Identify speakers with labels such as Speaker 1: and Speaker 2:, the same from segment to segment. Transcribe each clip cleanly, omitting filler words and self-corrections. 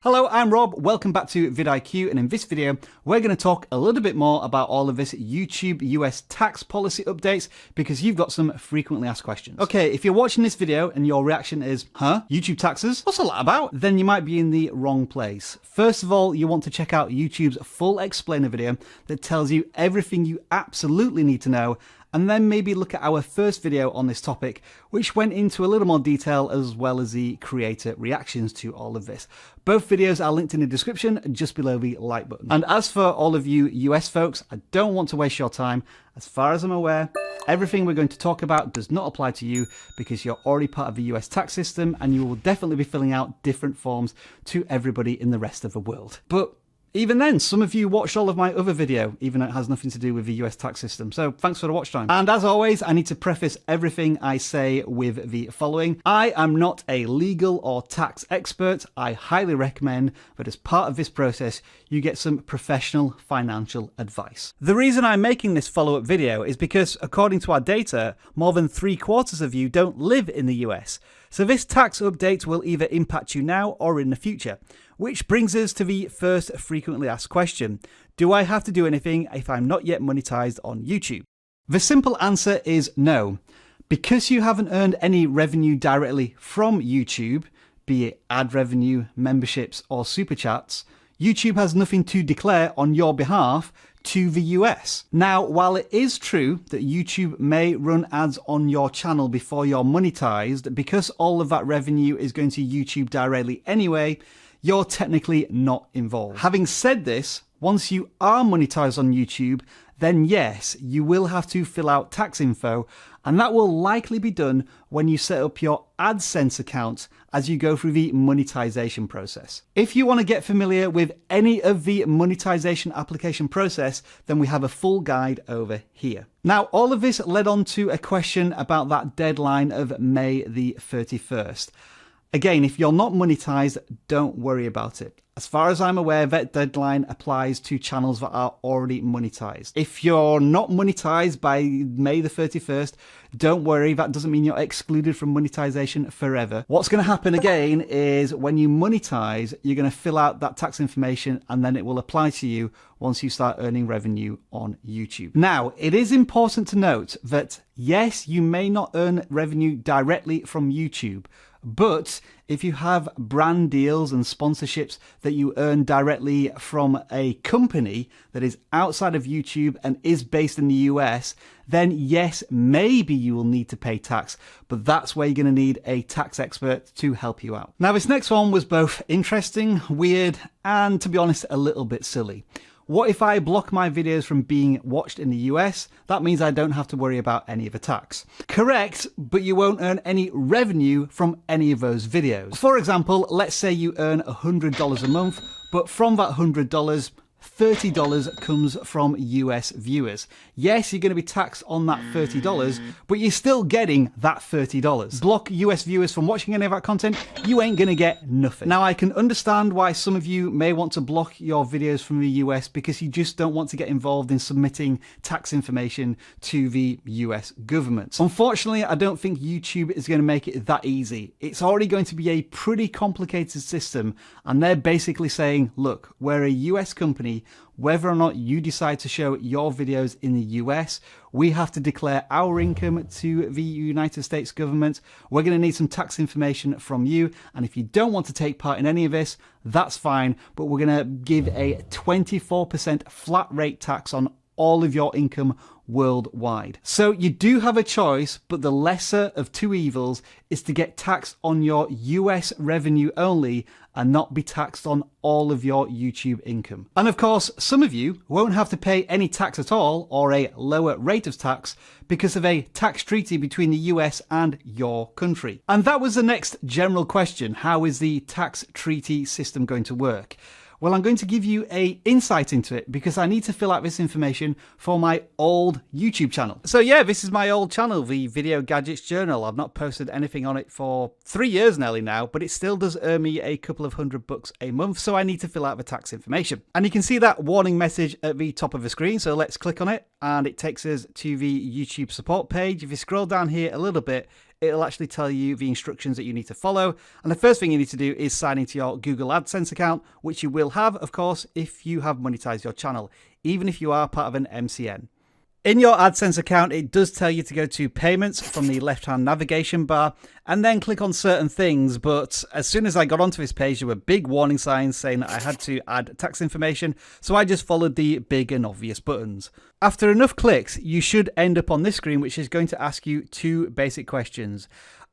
Speaker 1: Hello, I'm Rob, welcome back to vidIQ, and in this video we're going to talk a little bit more about all of this YouTube US tax policy updates because you've got some frequently asked questions. Okay, if you're watching this video and your reaction is, huh? YouTube taxes? What's all that about? Then you might be in the wrong place. First of all, you want to check out YouTube's full explainer video that tells you everything you absolutely need to know, and then maybe look at our first video on this topic, which went into a little more detail as well as the creator reactions to all of this. Both videos are linked in the description just below the like button. And as for all of you US folks, I don't want to waste your time. As far as I'm aware, everything we're going to talk about does not apply to you because you're already part of the US tax system and you will definitely be filling out different forms to everybody in the rest of the world. But even then, some of you watched all of my other video, even though it has nothing to do with the US tax system. So thanks for the watch time. And as always, I need to preface everything I say with the following. I am not a legal or tax expert. I highly recommend that as part of this process, you get some professional financial advice. The reason I'm making this follow-up video is because according to our data, more than 3/4 of you don't live in the US. So this tax update will either impact you now or in the future. Which brings us to the first frequently asked question. Do I have to do anything if I'm not yet monetized on YouTube? The simple answer is no. Because you haven't earned any revenue directly from YouTube, be it ad revenue, memberships, or super chats, YouTube has nothing to declare on your behalf to the US. Now, while it is true that YouTube may run ads on your channel before you're monetized, because all of that revenue is going to YouTube directly anyway, you're technically not involved. Having said this, once you are monetized on YouTube, then yes, you will have to fill out tax info, and that will likely be done when you set up your AdSense account as you go through the monetization process. If you want to get familiar with any of the monetization application process, then we have a full guide over here. Now, all of this led on to a question about that deadline of May the 31st. Again, if you're not monetized, don't worry about it. As far as I'm aware, that deadline applies to channels that are already monetized. If you're not monetized by May the 31st, don't worry, that doesn't mean you're excluded from monetization forever. What's going to happen again is when you monetize, you're going to fill out that tax information and then it will apply to you once you start earning revenue on YouTube. Now, it is important to note that yes, you may not earn revenue directly from YouTube, but if you have brand deals and sponsorships that you earn directly from a company that is outside of YouTube and is based in the US, then yes, maybe you will need to pay tax, but that's where you're going to need a tax expert to help you out. Now, this next one was both interesting, weird, and to be honest, a little bit silly. What if I block my videos from being watched in the US? That means I don't have to worry about any of the tax. Correct, but you won't earn any revenue from any of those videos. For example, let's say you earn $100 a month, but from that $100, $30 comes from US viewers. Yes, you're going to be taxed on that $30, but you're still getting that $30. Block US viewers from watching any of that content, you ain't going to get nothing. Now, I can understand why some of you may want to block your videos from the US because you just don't want to get involved in submitting tax information to the US government. Unfortunately, I don't think YouTube is going to make it that easy. It's already going to be a pretty complicated system, and they're basically saying, look, we're a US company. Whether or not you decide to show your videos in the US, we have to declare our income to the United States government. We're going to need some tax information from you. And if you don't want to take part in any of this, that's fine. But we're going to give a 24% flat rate tax on all of your income worldwide. So you do have a choice, but the lesser of two evils is to get taxed on your US revenue only and not be taxed on all of your YouTube income. And of course, some of you won't have to pay any tax at all or a lower rate of tax because of a tax treaty between the US and your country. And that was the next general question. How is the tax treaty system going to work? Well, I'm going to give you an insight into it because I need to fill out this information for my old YouTube channel. So yeah, this is my old channel, the Video Gadgets Journal. I've not posted anything on it for 3 years nearly now, but it still does earn me a couple of $100 a month, so I need to fill out the tax information. And you can see that warning message at the top of the screen, so let's click on it and it takes us to the YouTube support page. If you scroll down here a little bit, it'll actually tell you the instructions that you need to follow. And the first thing you need to do is sign into your Google AdSense account, which you will have, of course, if you have monetized your channel, even if you are part of an MCN. In your AdSense account, it does tell you to go to payments from the left-hand navigation bar and then click on certain things. But as soon as I got onto this page, there were big warning signs saying that I had to add tax information. So I just followed the big and obvious buttons. After enough clicks, you should end up on this screen, which is going to ask you two basic questions.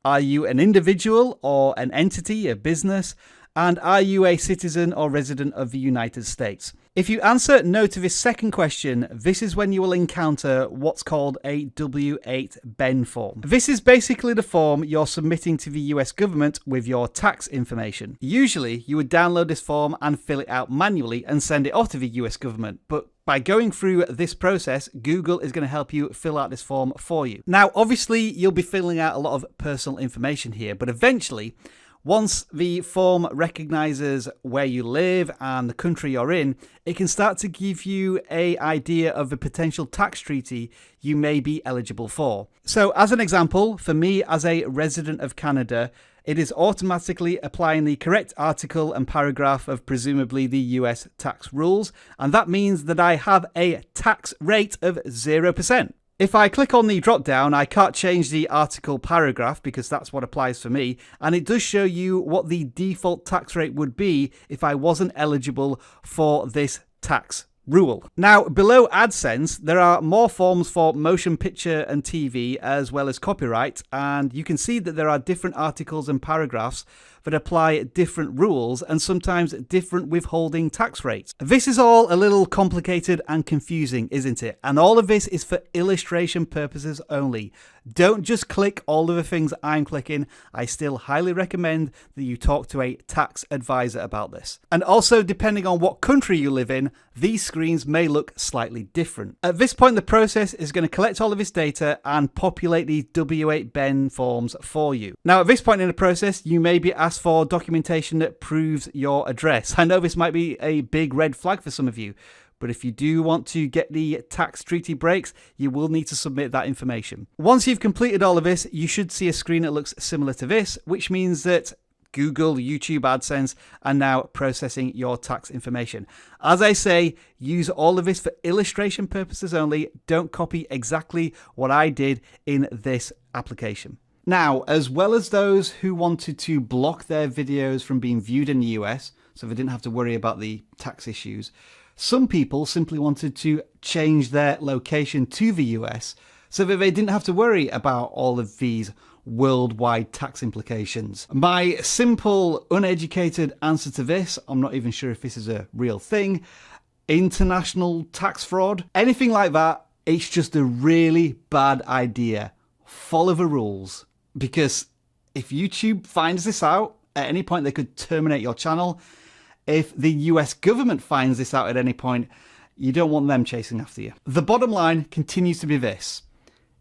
Speaker 1: Are you an individual or an entity, a business? And are you a citizen or resident of the United States? If you answer no to this second question, this is when you will encounter what's called a W-8 Ben form. This is basically the form you're submitting to the US government with your tax information. Usually, you would download this form and fill it out manually and send it off to the US government, but by going through this process, Google is going to help you fill out this form for you. Now, obviously, you'll be filling out a lot of personal information here, but eventually, once the form recognizes where you live and the country you're in, it can start to give you an idea of the potential tax treaty you may be eligible for. So as an example, for me as a resident of Canada, it is automatically applying the correct article and paragraph of presumably the US tax rules, and that means that I have a tax rate of 0%. If I click on the drop down, I can't change the article paragraph because that's what applies for me. And it does show you what the default tax rate would be if I wasn't eligible for this tax rule. Now, below AdSense, there are more forms for motion picture and TV as well as copyright. And you can see that there are different articles and paragraphs that apply different rules and sometimes different withholding tax rates. This is all a little complicated and confusing, isn't it? And all of this is for illustration purposes only. Don't just click all of the things I'm clicking. I still highly recommend that you talk to a tax advisor about this. And also, depending on what country you live in, these screens may look slightly different. At this point, the process is going to collect all of this data and populate these W-8 Ben forms for you. Now, at this point in the process, you may be asked for documentation that proves your address. I know this might be a big red flag for some of you, but if you do want to get the tax treaty breaks, you will need to submit that information. Once you've completed all of this, you should see a screen that looks similar to this, which means that Google, YouTube, AdSense are now processing your tax information. As I say, use all of this for illustration purposes only. Don't copy exactly what I did in this application. Now, as well as those who wanted to block their videos from being viewed in the US, so they didn't have to worry about the tax issues, some people simply wanted to change their location to the US so that they didn't have to worry about all of these worldwide tax implications. My simple, uneducated answer to this, I'm not even sure if this is a real thing, international tax fraud, anything like that, it's just a really bad idea. Follow the rules. Because if YouTube finds this out, at any point they could terminate your channel. If the US government finds this out at any point, you don't want them chasing after you. The bottom line continues to be this.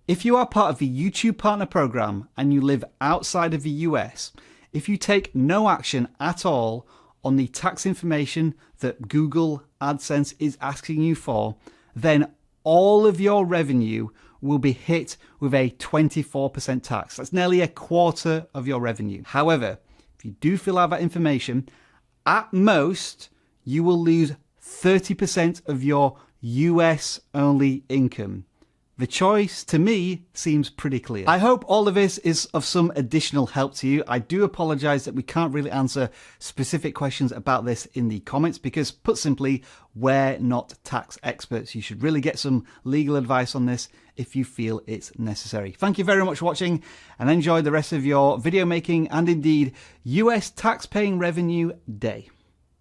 Speaker 1: If you are part of the YouTube Partner Program and you live outside of the US, if you take no action at all on the tax information that Google AdSense is asking you for, then all of your revenue will be hit with a 24% tax. That's nearly a quarter of your revenue. However, if you do fill out that information, at most, you will lose 30% of your US only income. The choice, to me, seems pretty clear. I hope all of this is of some additional help to you. I do apologize that we can't really answer specific questions about this in the comments because, put simply, we're not tax experts. You should really get some legal advice on this if you feel it's necessary. Thank you very much for watching and enjoy the rest of your video making and indeed US tax paying revenue day.